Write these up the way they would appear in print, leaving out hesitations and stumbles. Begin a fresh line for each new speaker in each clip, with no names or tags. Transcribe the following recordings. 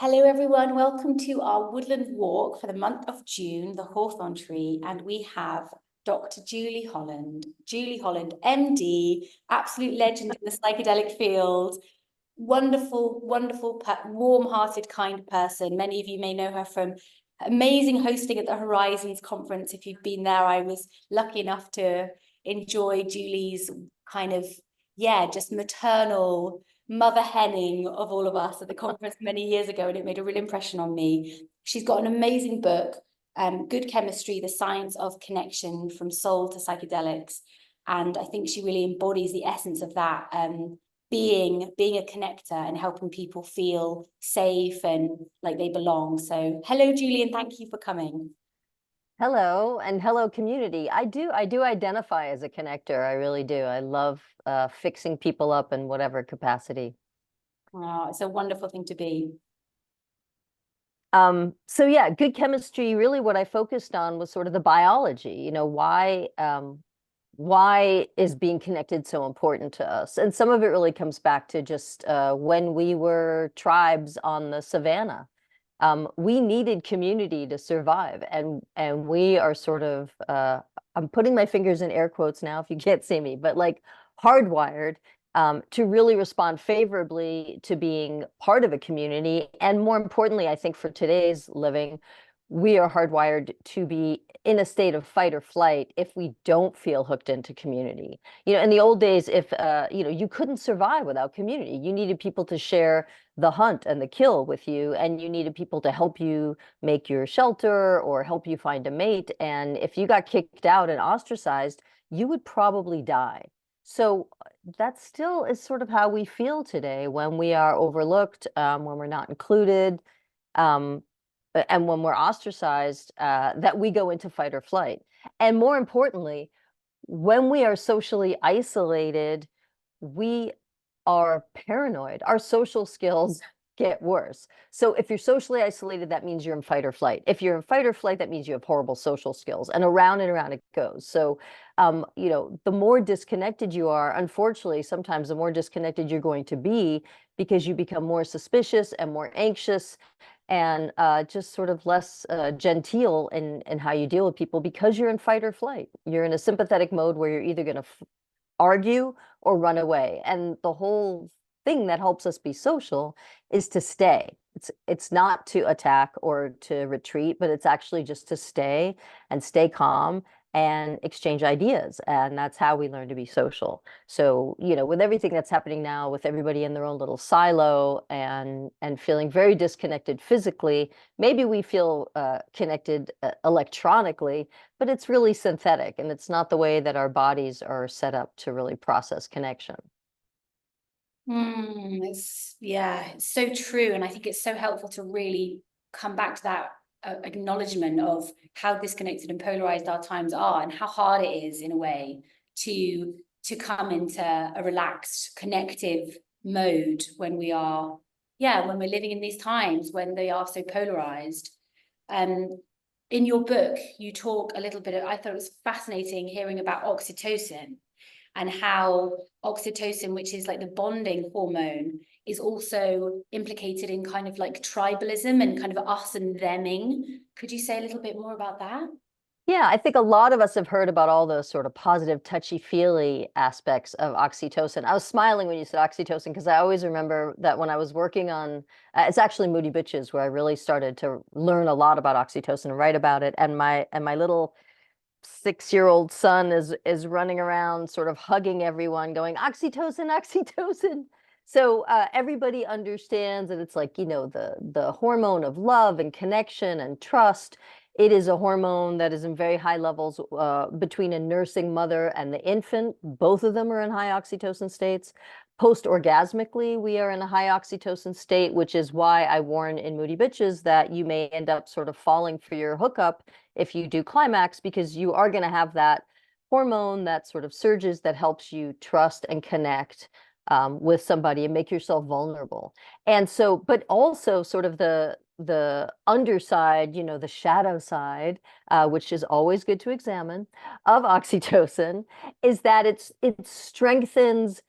Hello everyone, welcome to our woodland walk for the month of June, the Hawthorn Tree, and we have Dr. Julie Holland. Julie Holland, MD, absolute legend in the psychedelic field, wonderful, wonderful, warm-hearted, kind person. Many of you may know her from amazing hosting at the Horizons conference. If you've been there, I was lucky enough to enjoy Julie's kind of, just maternal mother henning of all of us at the conference many years ago, and it made a real impression on me. She's got an amazing book, Good Chemistry, The Science of Connection from Soul to Psychedelics. And I think she really embodies the essence of that, being a connector and helping people feel safe and like they belong. So hello, Julie, and thank you for coming.
Hello, and hello, community. I do identify as a connector. I really do. I love fixing people up in whatever capacity.
Oh, it's a wonderful thing to be.
So yeah, good chemistry, really what I focused on was sort of the biology, why is being connected so important to us? And some of it really comes back to just when we were tribes on the savannah. We needed community to survive, and we are sort of I'm putting my fingers in air quotes now if you can't see me, but like hardwired to really respond favorably to being part of a community. And more importantly, I think for today's living, we are hardwired to be in a state of fight or flight if we don't feel hooked into community. In the old days, if you couldn't survive without community. You needed people to share the hunt and the kill with you, and you needed people to help you make your shelter or help you find a mate. And if you got kicked out and ostracized, you would probably die. So that still is sort of how we feel today when we are overlooked, when we're not included. And when we're ostracized, that we go into fight or flight. And more importantly, when we are socially isolated, we are paranoid. Our social skills get worse. So if you're socially isolated, that means you're in fight or flight. If you're in fight or flight, that means you have horrible social skills, and around it goes. So, the more disconnected you are, unfortunately, sometimes the more disconnected you're going to be because you become more suspicious and more anxious and just sort of less genteel in how you deal with people because you're in fight or flight. You're in a sympathetic mode where you're either going to argue or run away. And the whole thing that helps us be social is to stay. It's not to attack or to retreat, but it's actually just to stay and stay calm and exchange ideas. And that's how we learn to be social. So, with everything that's happening now, with everybody in their own little silo and feeling very disconnected physically, maybe we feel connected electronically, but it's really synthetic, and it's not the way that our bodies are set up to really process connection.
It's so true. And I think it's so helpful to really come back to that acknowledgement of how disconnected and polarized our times are, and how hard it is in a way to come into a relaxed, connective mode when we are, when we're living in these times when they are so polarized. In your book, you talk a little bit, I thought it was fascinating hearing about oxytocin, and how oxytocin, which is like the bonding hormone, is also implicated in kind of like tribalism and kind of us and theming. Could you say a little bit more about that?
Yeah, I think a lot of us have heard about all the sort of positive, touchy-feely aspects of oxytocin. I was smiling when you said oxytocin because I always remember that when I was working on, it's actually Moody Bitches where I really started to learn a lot about oxytocin and write about it. And my little 6-year-old son is running around sort of hugging everyone going oxytocin, oxytocin. So everybody understands that it's like, the hormone of love and connection and trust. It is a hormone that is in very high levels between a nursing mother and the infant. Both of them are in high oxytocin states. Post-orgasmically, we are in a high oxytocin state, which is why I warn in Moody Bitches that you may end up sort of falling for your hookup if you do climax, because you are going to have that hormone that sort of surges that helps you trust and connect with somebody and make yourself vulnerable. And so, but also sort of the underside, the shadow side, which is always good to examine, of oxytocin, is that it strengthens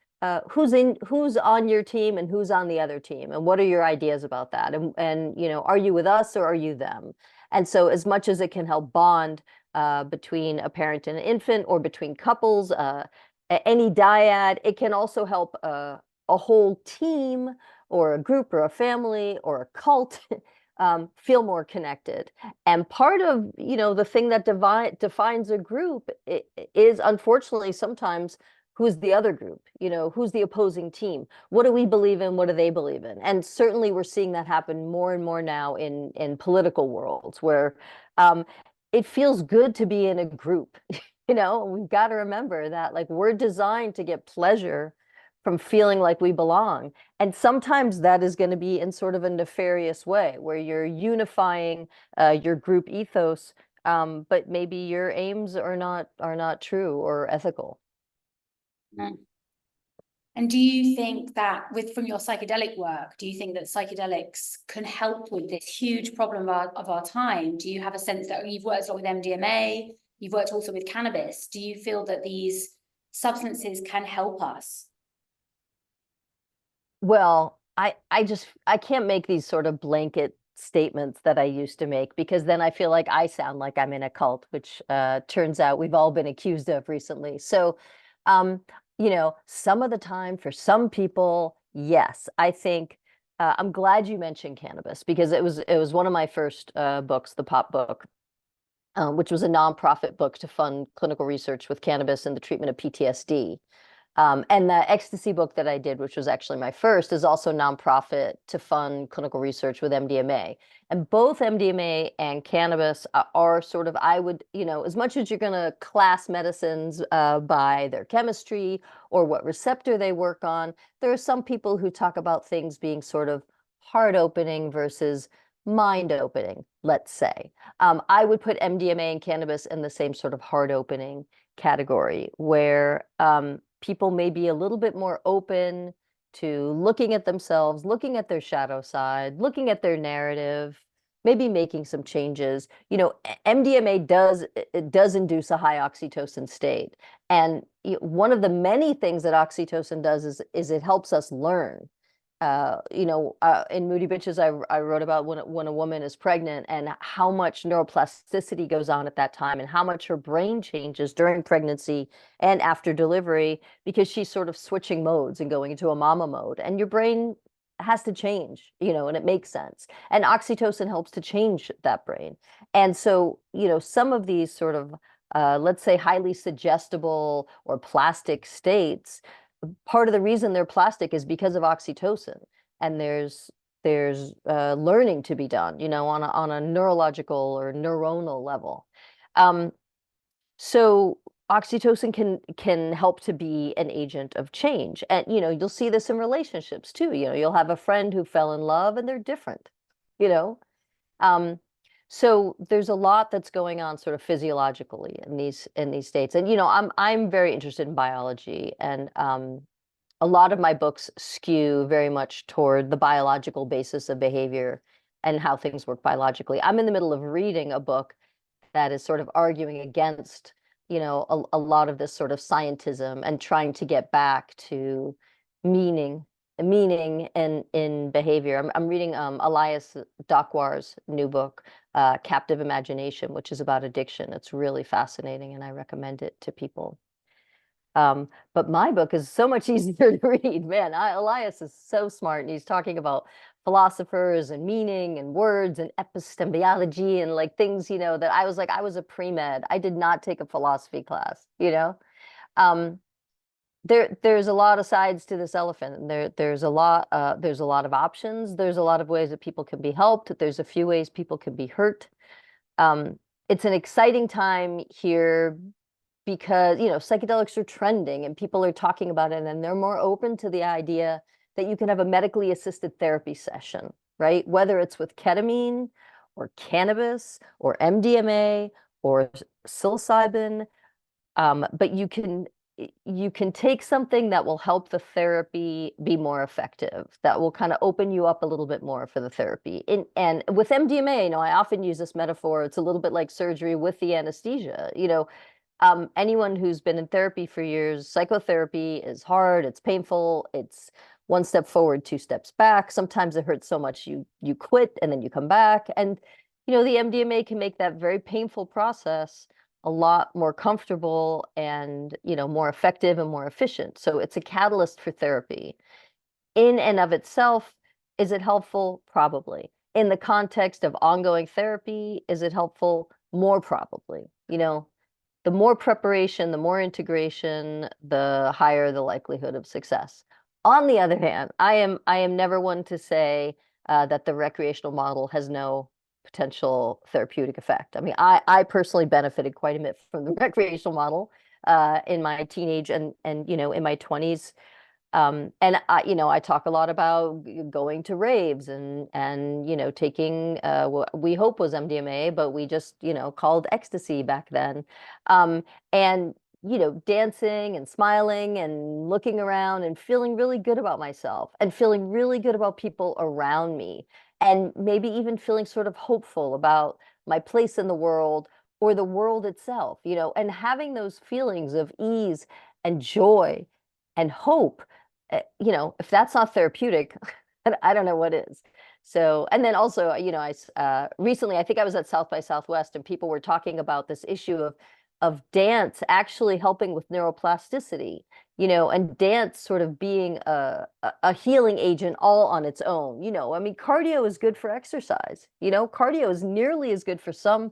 who's on your team and who's on the other team, and what are your ideas about that, and you know, are you with us or are you them? And so as much as it can help bond between a parent and an infant, or between couples, any dyad, it can also help a whole team or a group or a family or a cult feel more connected. And part of, you know, the thing that defines a group is unfortunately sometimes who's the other group, you know, who's the opposing team, what do we believe in, what do they believe in? And certainly we're seeing that happen more and more now in political worlds, where it feels good to be in a group. You know, we've got to remember that, like, we're designed to get pleasure from feeling like we belong. And sometimes that is going to be in sort of a nefarious way, where you're unifying your group ethos, but maybe your aims are not true or ethical.
Mm. And do you think that from your psychedelic work, do you think that psychedelics can help with this huge problem of our time? Do you have a sense that you've worked a lot with MDMA, you've worked also with cannabis? Do you feel that these substances can help us?
Well, I can't make these sort of blanket statements that I used to make, because then I feel like I sound like I'm in a cult, which turns out we've all been accused of recently. So, you know, some of the time for some people, yes, I think I'm glad you mentioned cannabis, because it was one of my first books, the pop book, which was a nonprofit book to fund clinical research with cannabis and the treatment of PTSD. And the ecstasy book that I did, which was actually my first, is also nonprofit to fund clinical research with MDMA. And both MDMA and cannabis are sort of, I would, you know, as much as you're going to class medicines by their chemistry or what receptor they work on, there are some people who talk about things being sort of heart opening versus mind opening, let's say. I would put MDMA and cannabis in the same sort of heart opening category, where people may be a little bit more open to looking at themselves, looking at their shadow side, looking at their narrative, maybe making some changes. You know, MDMA does induce a high oxytocin state. And one of the many things that oxytocin does is it helps us learn. You know, in Moody Bitches, I wrote about when a woman is pregnant and how much neuroplasticity goes on at that time, and how much her brain changes during pregnancy and after delivery, because she's sort of switching modes and going into a mama mode, and your brain has to change, you know, and it makes sense. And oxytocin helps to change that brain. And so, you know, some of these sort of, let's say, highly suggestible or plastic states, part of the reason they're plastic is because of oxytocin. And there's learning to be done, you know, on a neurological or neuronal level. So oxytocin can help to be an agent of change. And, you know, you'll see this in relationships too. You know, you'll have a friend who fell in love and they're different, you know. So there's a lot that's going on sort of physiologically in these states. And, you know, I'm very interested in biology, and a lot of my books skew very much toward the biological basis of behavior and how things work biologically. I'm in the middle of reading a book that is sort of arguing against, you know, a lot of this sort of scientism, and trying to get back to meaning in behavior. I'm reading Elias Dakwar's new book, Captive Imagination, which is about addiction. It's really fascinating, and I recommend it to people. But my book is so much easier to read. Man, Elias is so smart, and he's talking about philosophers and meaning and words and epistemology and like things, you know, that I was like, I was a pre-med. I did not take a philosophy class, you know. There's a lot of sides to this elephant, and there's a lot of options. There's a lot of ways that people can be helped. There's a few ways people can be hurt. It's an exciting time here because, you know, psychedelics are trending and people are talking about it, and they're more open to the idea that you can have a medically assisted therapy session, right? Whether it's with ketamine or cannabis or MDMA or psilocybin, but you can take something that will help the therapy be more effective, that will kind of open you up a little bit more for the therapy. And with MDMA, you know, I often use this metaphor. It's a little bit like surgery with the anesthesia. You know, Anyone who's been in therapy for years, psychotherapy is hard, it's painful, it's one step forward, two steps back. Sometimes it hurts so much you quit and then you come back. And the MDMA can make that very painful process a lot more comfortable and more effective and more efficient. So it's a catalyst for therapy. In and of itself, is it helpful? Probably. In the context of ongoing therapy, is it helpful? More probably. The more preparation, the more integration, the higher the likelihood of success. On the other hand, I am never one to say that the recreational model has no potential therapeutic effect. I mean, I personally benefited quite a bit from the recreational model in my teenage and in my 20s. And I talk a lot about going to raves and taking what we hope was MDMA, but we just called ecstasy back then, and dancing and smiling and looking around and feeling really good about myself and feeling really good about people around me, and maybe even feeling sort of hopeful about my place in the world or the world itself, and having those feelings of ease and joy and hope. If that's not therapeutic, I don't know what is. So, and then also, I recently, I think I was at South by Southwest, and people were talking about this issue of dance actually helping with neuroplasticity, and dance sort of being a healing agent all on its own. I mean, cardio is good for exercise. Cardio is nearly as good for some.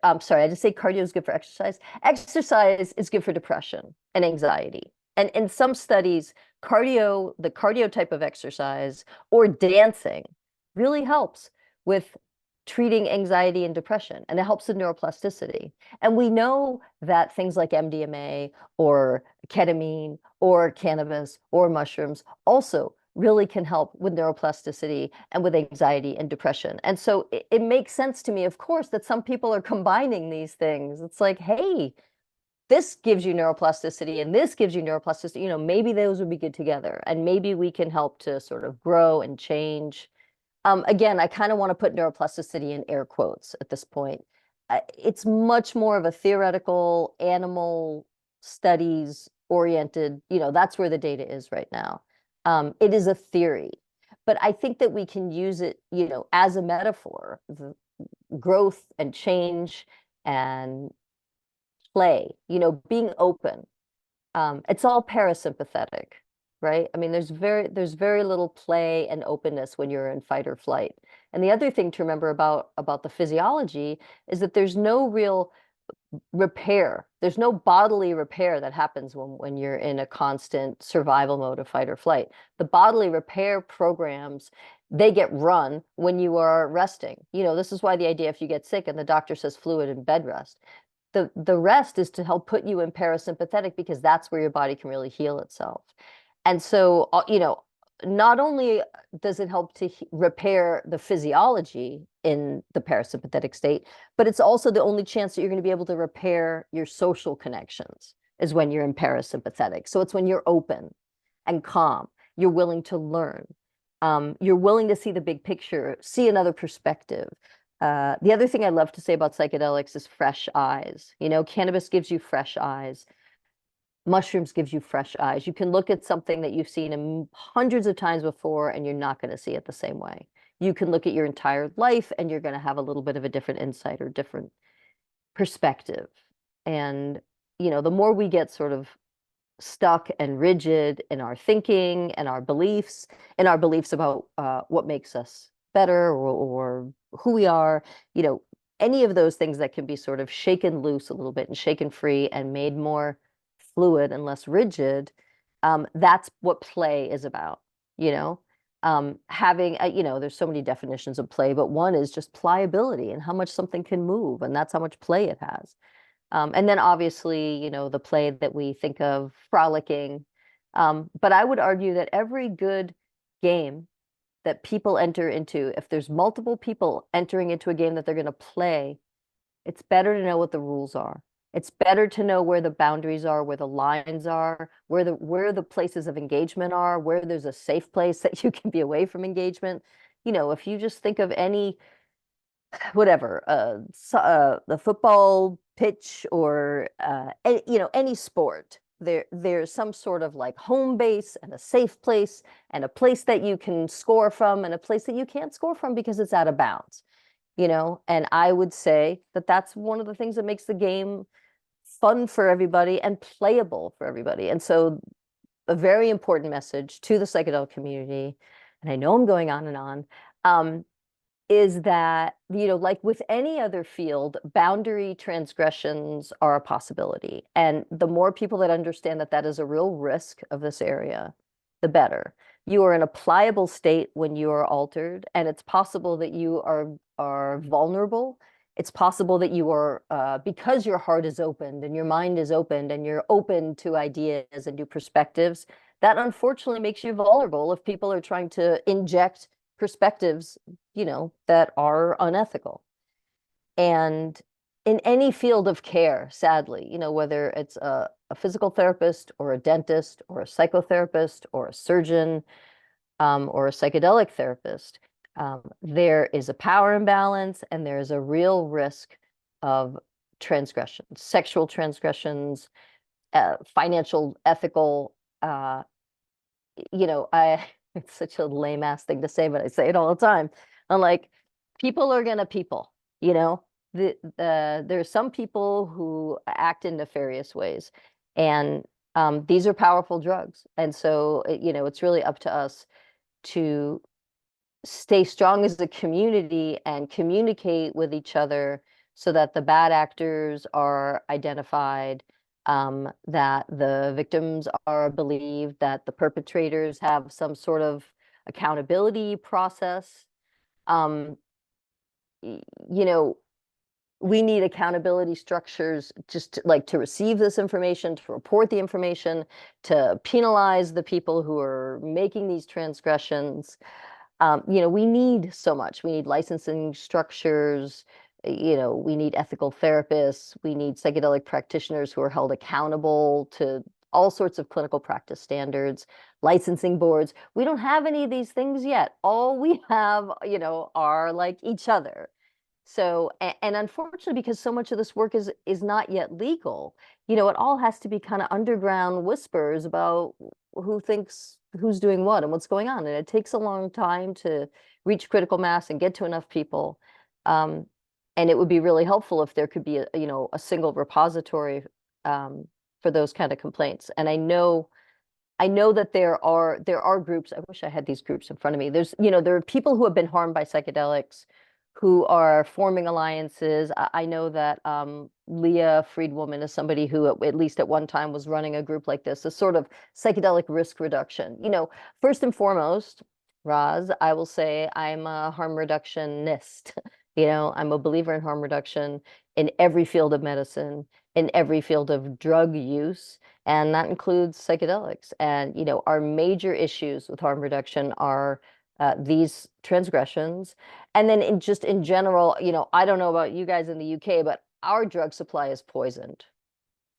I'm sorry, I just say cardio is good for exercise. Exercise is good for depression and anxiety. And in some studies, the cardio type of exercise or dancing really helps with treating anxiety and depression, and it helps with neuroplasticity. And we know that things like MDMA or ketamine or cannabis or mushrooms also really can help with neuroplasticity and with anxiety and depression. And so it makes sense to me, of course, that some people are combining these things. It's like, hey, this gives you neuroplasticity and this gives you neuroplasticity, maybe those would be good together, and maybe we can help to sort of grow and change. Again, I kind of want to put neuroplasticity in air quotes at this point. It's much more of a theoretical, animal studies oriented, that's where the data is right now. It is a theory, but I think that we can use it, as a metaphor, growth and change and play, being open. It's all parasympathetic, right? I mean, there's very little play and openness when you're in fight or flight. And the other thing to remember about the physiology is that there's no real repair. There's no bodily repair that happens when you're in a constant survival mode of fight or flight. The bodily repair programs, they get run when you are resting. This is why the idea, if you get sick and the doctor says fluid and bed rest, the rest is to help put you in parasympathetic, because that's where your body can really heal itself. And so, not only does it help to repair the physiology in the parasympathetic state, but it's also the only chance that you're going to be able to repair your social connections is when you're in parasympathetic. So it's when you're open and calm, you're willing to learn, you're willing to see the big picture, see another perspective. The other thing I love to say about psychedelics is fresh eyes. Cannabis gives you fresh eyes. Mushrooms gives you fresh eyes. You can look at something that you've seen hundreds of times before, and you're not going to see it the same way. You can look at your entire life, and you're going to have a little bit of a different insight or different perspective. And, the more we get sort of stuck and rigid in our thinking and our beliefs about what makes us better or who we are, any of those things that can be sort of shaken loose a little bit and shaken free and made more fluid and less rigid, that's what play is about. Having there's so many definitions of play, but one is just pliability and how much something can move, and that's how much play it has. And then obviously, the play that we think of, frolicking. But I would argue that every good game that people enter into, if there's multiple people entering into a game that they're going to play, it's better to know what the rules are. It's better to know where the boundaries are, where the lines are, where the places of engagement are, where there's a safe place that you can be away from engagement. If you just think of any, whatever, the football pitch or any sport, there's some sort of like home base and a safe place and a place that you can score from and a place that you can't score from because it's out of bounds, and I would say that that's one of the things that makes the game fun for everybody and playable for everybody. And so a very important message to the psychedelic community, and I know I'm going on and on, is that, like with any other field, boundary transgressions are a possibility. And the more people that understand that that is a real risk of this area, the better. You are in a pliable state when you are altered, and it's possible that you are vulnerable. It's possible that you are, because your heart is opened and your mind is opened and you're open to ideas and new perspectives, that unfortunately makes you vulnerable if people are trying to inject perspectives, that are unethical. And in any field of care, sadly, whether it's a physical therapist or a dentist or a psychotherapist or a surgeon, or a psychedelic therapist, there is a power imbalance and there is a real risk of transgressions, sexual transgressions, financial, ethical, it's such a lame ass thing to say, but I say it all the time. I'm like, people are gonna people, there's some people who act in nefarious ways, and these are powerful drugs. And so, it's really up to us to stay strong as a community and communicate with each other so that the bad actors are identified, that the victims are believed, that the perpetrators have some sort of accountability process. Um, we need accountability structures just to receive this information, to report the information, to penalize the people who are making these transgressions. We need so much. We need licensing structures, we need ethical therapists, we need psychedelic practitioners who are held accountable to all sorts of clinical practice standards, licensing boards. We don't have any of these things yet. All we have, are like each other. So, and unfortunately, because so much of this work is not yet legal, it all has to be kind of underground whispers about who thinks who's doing what and what's going on. And it takes a long time to reach critical mass and get to enough people. And it would be really helpful if there could be a single repository for those kind of complaints. And I know that there are groups. I wish I had these groups in front of me. There are people who have been harmed by psychedelics who are forming alliances. I know that Leah Friedwoman is somebody who at least at one time was running a group like this, a sort of psychedelic risk reduction. First and foremost, Roz, I will say I'm a harm reductionist. I'm a believer in harm reduction in every field of medicine, in every field of drug use, and that includes psychedelics. And, our major issues with harm reduction are these transgressions. And then in general, I don't know about you guys in the UK, but our drug supply is poisoned,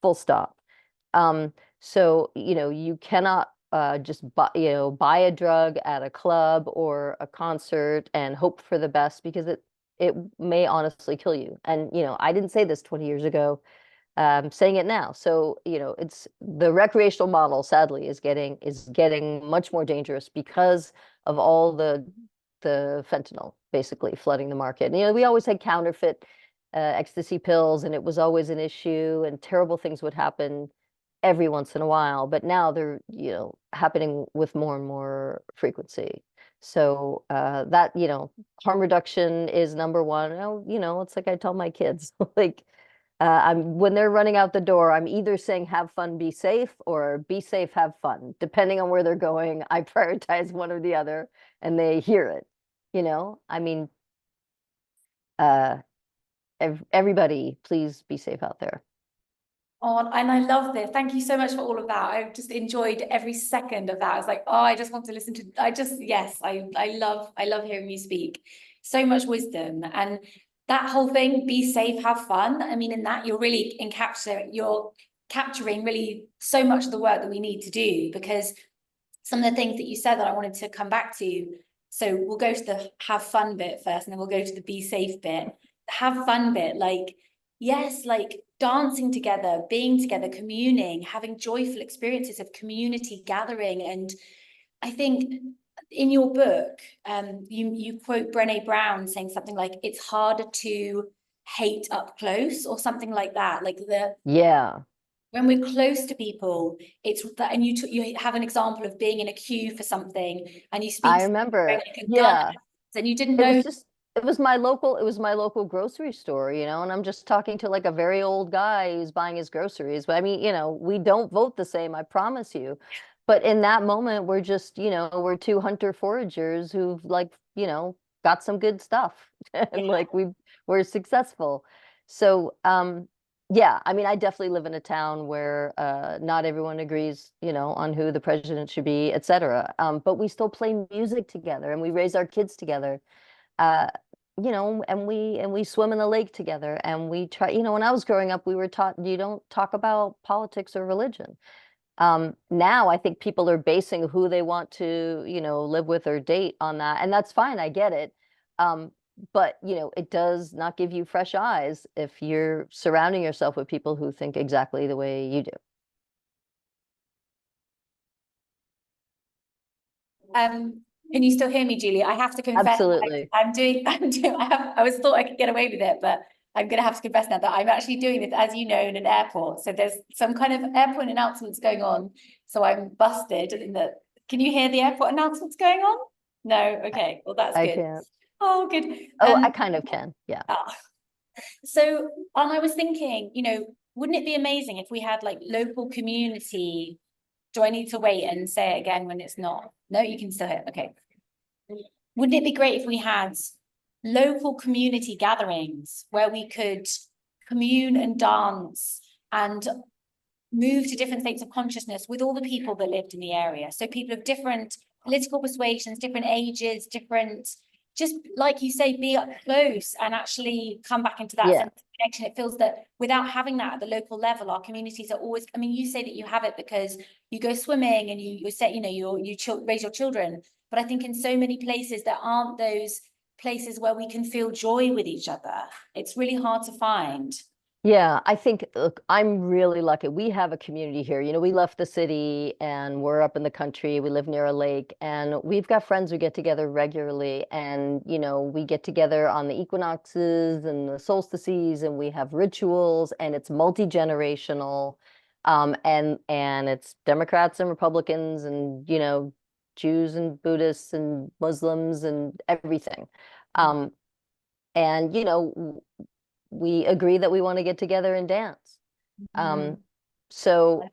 full stop. So, you cannot just buy a drug at a club or a concert and hope for the best, because it may honestly kill you. And, I didn't say this 20 years ago. Saying it now. So, it's the recreational model, sadly, is getting much more dangerous because of all the fentanyl basically flooding the market. And, we always had counterfeit ecstasy pills, and it was always an issue, and terrible things would happen every once in a while. But now they're, happening with more and more frequency. So that, harm reduction is number one. It's like I tell my kids, like, when they're running out the door, I'm either saying have fun, be safe, or be safe, have fun. Depending on where they're going, I prioritize one or the other, and they hear it. I mean, everybody, please be safe out there.
Oh, and I love this. Thank you so much for all of that. I've just enjoyed every second of that. I was like, oh, I just want to listen to, yes, I love hearing you speak. So much wisdom. And that whole thing, be safe, have fun. I mean, in that you're really you're capturing really so much of the work that we need to do, because some of the things that you said that I wanted to come back to. So we'll go to the have fun bit first, and then we'll go to the be safe bit. The have fun bit, like, yes, like dancing together, being together, communing, having joyful experiences of community gathering. And I think in your book, you quote Brené Brown saying something like, it's harder to hate up close, or something like that. Like
Yeah,
when we're close to people, it's that, and you have an example of being in a queue for something, and you speak
I
to
remember.
like a gun,
Yeah.
and you didn't
It
know.
was just, it was my local grocery store, you know, and I'm just talking to like a very old guy who's buying his groceries. But I mean, you know, we don't vote the same, I promise you. But in that moment, we're just, you know, we're two hunter foragers who've like, you know, got some good stuff and like we're successful. So, yeah, I mean, I definitely live in a town where not everyone agrees, you know, on who the president should be, et cetera. But we still play music together and we raise our kids together. uh, you know, and we swim in the lake together, and we try, you know, when I was growing up, we were taught you don't talk about politics or religion. Now I think people are basing who they want to, you know, live with or date on that, and that's fine. I get it. But you know, it does not give you fresh eyes if you're surrounding yourself with people who think exactly the way you do.
Can you still hear me, Julie? I have to confess,
Absolutely.
I was thought I could get away with it, but I'm gonna have to confess now that I'm actually doing this, as you know, in an airport. So there's some kind of airport announcements going on. So I'm busted in the, can you hear the airport announcements going on? No, okay, well, that's
I
good.
can't.
Oh, good.
Oh, I kind of can. Yeah.
Ah. So, and I was thinking, you know, wouldn't it be amazing if we had like local community? Do I need to wait and say it again when it's not? No, you can still hear. Okay. Wouldn't it be great if we had local community gatherings where we could commune and dance and move to different states of consciousness with all the people that lived in the area? So people of different political persuasions, different ages, different, just like you say, be up close and actually come back into that
Yeah.
sense of connection. It feels that without having that at the local level, our communities are always, I mean, you say that you have it because you go swimming and you say, you know, you raise your children. But I think in so many places, there aren't those places where we can feel joy with each other. It's really hard to find.
Yeah, I think, look, I'm really lucky. We have a community here. You know, we left the city and we're up in the country. We live near a lake, and we've got friends who get together regularly. And, you know, we get together on the equinoxes and the solstices, and we have rituals, and it's multi-generational. And it's Democrats and Republicans and, you know, Jews and Buddhists and Muslims and everything. Um, and, you know, we agree that we want to get together and dance. Um, so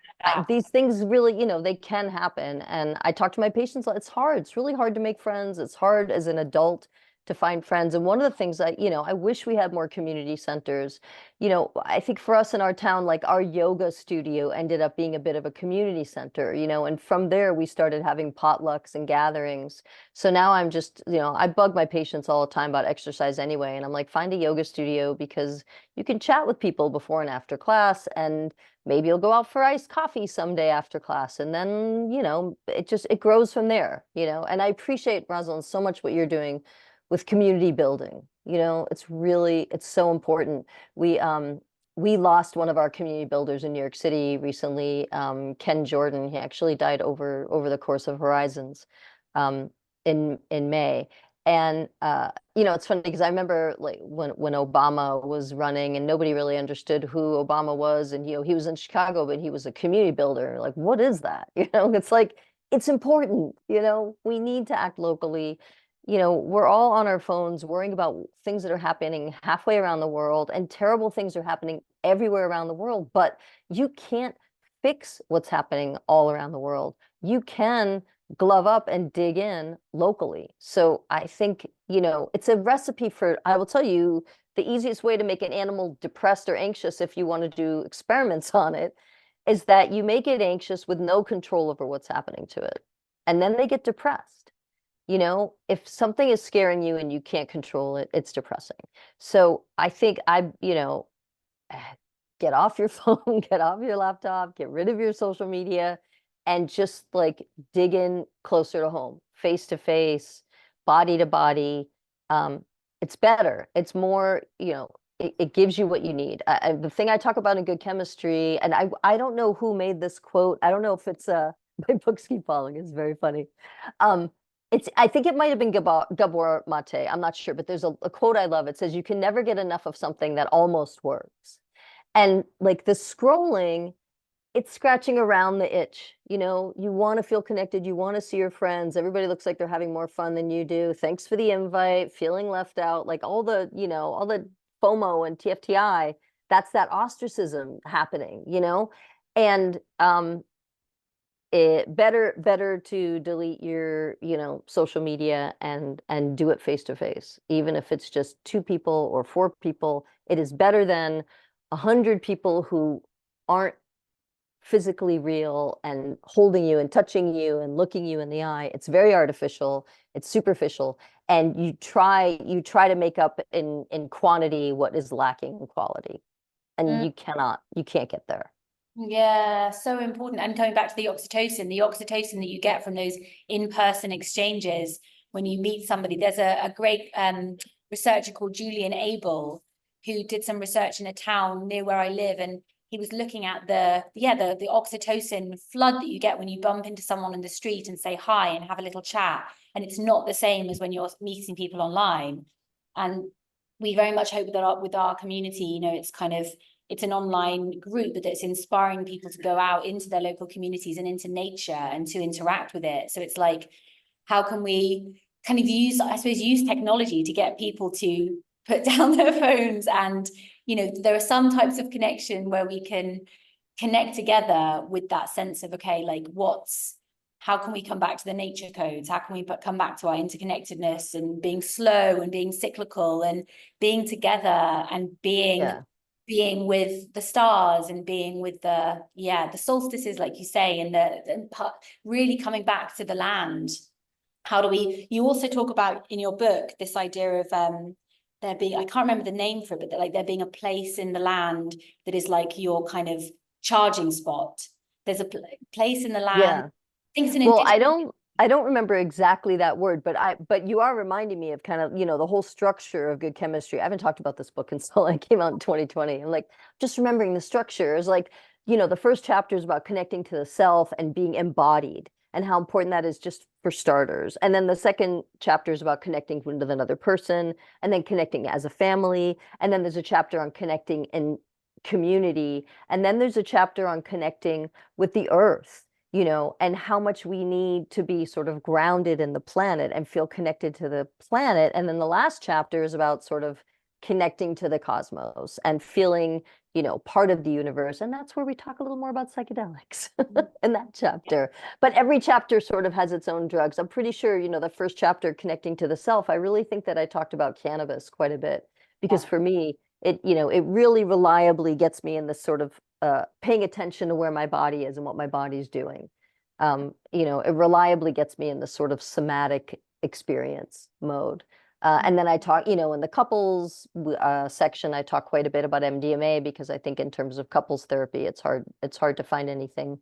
these things really, you know, they can happen. And I talk to my patients, it's hard. It's really hard to make friends. It's hard as an adult to find friends. And one of the things that, you know, I wish we had more community centers. You know, I think for us in our town, like our yoga studio ended up being a bit of a community center, you know, and from there we started having potlucks and gatherings. So now I'm just, you know, I bug my patients all the time about exercise anyway. And I'm like, find a yoga studio because you can chat with people before and after class, and maybe you'll go out for iced coffee someday after class. And then, you know, it grows from there, you know. And I appreciate, Rosalind, so much what you're doing with community building. You know, it's so important. We lost one of our community builders in New York City recently, Ken Jordan. He actually died over the course of Horizons, in May. And you know, it's funny because I remember like when Obama was running and nobody really understood who Obama was, and you know, he was in Chicago, but he was a community builder. Like, what is that? You know, it's like it's important, you know, we need to act locally. You know, we're all on our phones worrying about things that are happening halfway around the world, and terrible things are happening everywhere around the world, but you can't fix what's happening all around the world. You can glove up and dig in locally. So I think, you know, it's a recipe for, I will tell you, the easiest way to make an animal depressed or anxious, if you want to do experiments on it, is that you make it anxious with no control over what's happening to it. And then they get depressed. You know, if something is scaring you and you can't control it, it's depressing. So I think you know, get off your phone, get off your laptop, get rid of your social media, and just like dig in closer to home, face to face, body to body. It's better. It's more, you know, it gives you what you need. The thing I talk about in Good Chemistry, and I don't know who made this quote. I don't know if it's my books keep falling. It's very funny. I think it might have been Gabor Mate. I'm not sure, but there's a quote I love. It says, "You can never get enough of something that almost works." And like the scrolling, it's scratching around the itch. You know, you want to feel connected. You want to see your friends. Everybody looks like they're having more fun than you do. Thanks for the invite. Feeling left out, like all the, you know, all the FOMO and TFTI. That's that ostracism happening, you know, and it better to delete your, you know, social media and do it face to face, even if it's just 2 people or 4 people. It is better than 100 people who aren't physically real and holding you and touching you and looking you in the eye. It's very artificial, it's superficial, and you try to make up in quantity what is lacking in quality, and you can't get there.
Yeah, so important. And coming back to the oxytocin that you get from those in-person exchanges when you meet somebody. There's a great researcher called Julian Abel who did some research in a town near where I live, and he was looking at the oxytocin flood that you get when you bump into someone in the street and say hi and have a little chat. And it's not the same as when you're meeting people online. And we very much hope that with our community, you know, it's an online group that's inspiring people to go out into their local communities and into nature and to interact with it. So it's like, how can we kind of use technology to get people to put down their phones? And, you know, there are some types of connection where we can connect together with that sense of, okay, like how can we come back to the nature codes? How can we come back to our interconnectedness and being slow and being cyclical and being together and being with the stars and being with the solstices, like you say, and really coming back to the land. You also talk about in your book this idea of there being, I can't remember the name for it, but like there being a place in the land that is like your kind of charging spot. There's a place in the land.
Yeah.
I think it's an
Well, I don't remember exactly that word, but you are reminding me of kind of, you know, the whole structure of Good Chemistry. I haven't talked about this book until it came out in 2020. I'm like, just remembering the structure is like, you know, the first chapter is about connecting to the self and being embodied and how important that is, just for starters. And then the second chapter is about connecting with another person and then connecting as a family. And then there's a chapter on connecting in community. And then there's a chapter on connecting with the earth, you know, and how much we need to be sort of grounded in the planet and feel connected to the planet. And then the last chapter is about sort of connecting to the cosmos and feeling, you know, part of the universe. And that's where we talk a little more about psychedelics in that chapter. But every chapter sort of has its own drugs. I'm pretty sure, you know, the first chapter, connecting to the self, I really think that I talked about cannabis quite a bit, because for me, it, you know, it really reliably gets me in this sort of paying attention to where my body is and what my body's doing. You know, it reliably gets me in this sort of somatic experience mode. And then I talk, you know, in the couples section, I talk quite a bit about MDMA, because I think in terms of couples therapy, it's hard to find anything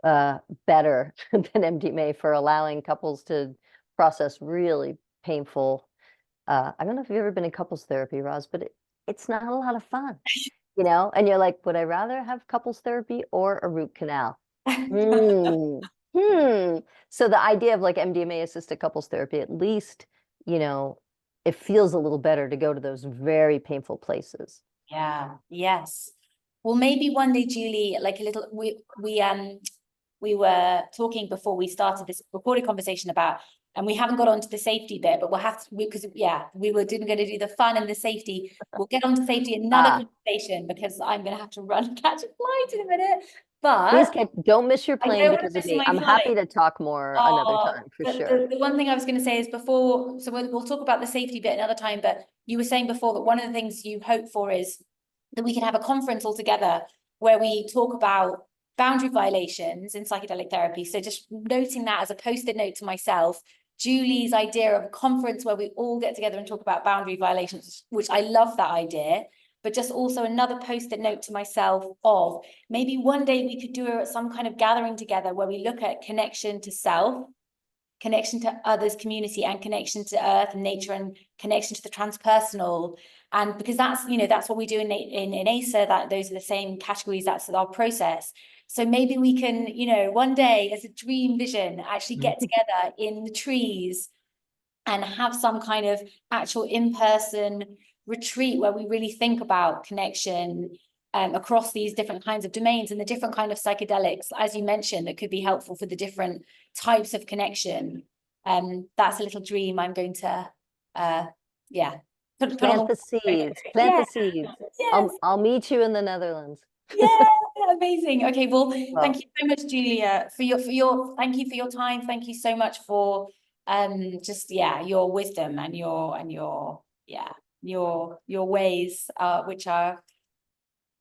better than MDMA for allowing couples to process really painful. I don't know if you've ever been in couples therapy, Roz, but it's not a lot of fun, you know, and you're like, would I rather have couples therapy or a root canal? So the idea of like MDMA assisted couples therapy, at least, you know, it feels a little better to go to those very painful places.
Yeah, yes. Well, maybe one day, Julie, like a little, we were talking before we started this recorded conversation about, and we haven't got onto the safety bit, but we'll have to, because we were going to do the fun and the safety. We'll get onto safety in another conversation, because I'm going to have to run and catch a flight in a minute. But
please don't miss your plane because of me. I'm happy to talk more another time, for sure.
The one thing I was going to say is before, so we'll talk about the safety bit another time, but you were saying before that one of the things you hope for is that we can have a conference all together where we talk about boundary violations in psychedelic therapy. So just noting that as a post-it note to myself, Julie's idea of a conference where we all get together and talk about boundary violations, which I love that idea, but just also another post-it note to myself of maybe one day we could do some kind of gathering together where we look at connection to self, connection to others, community, and connection to earth and nature, and connection to the transpersonal. And because that's, you know, that's what we do in ASA, that those are the same categories, that's our process. So maybe we can, you know, one day as a dream vision, actually get together in the trees and have some kind of actual in-person retreat where we really think about connection across these different kinds of domains and the different kind of psychedelics, as you mentioned, that could be helpful for the different types of connection. That's a little dream I'm going to, yeah.
Plant the seeds, plant the seeds.
Yes.
I'll meet you in the Netherlands.
Yeah, amazing. Okay, well, thank you so much, Julia, for your thank you for your time. Thank you so much for just your wisdom and your ways which are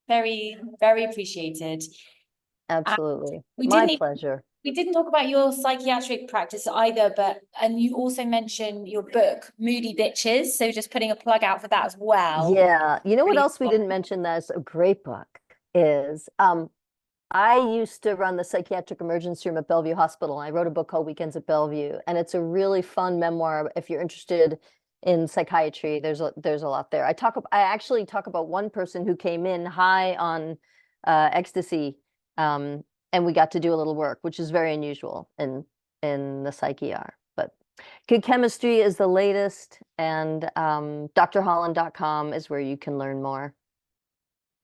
very, very appreciated.
Absolutely.
We
My
didn't
pleasure.
We didn't talk about your psychiatric practice either, and you also mentioned your book, Moody Bitches. So just putting a plug out for that as well.
Yeah. You know what
Really
else we didn't mention that's a great book is I used to run the psychiatric emergency room at Bellevue Hospital. I wrote a book called Weekends at Bellevue, and it's a really fun memoir if you're interested in psychiatry. There's a lot there. I actually talk about one person who came in high on ecstasy, and we got to do a little work, which is very unusual in the psych ER. But Good Chemistry is the latest, and drholland.com is where you can learn more.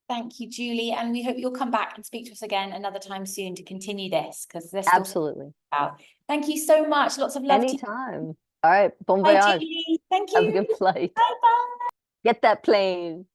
Thank you, Julie, and we hope you'll come back and speak to us again another time soon to continue this, because there's still
Absolutely.
Out. Thank you so much. Lots of love.
Anytime. All right. Bon
Bye,
voyage.
Julie. Thank
Have a
you.
good flight.
Bye bye.
Get that plane.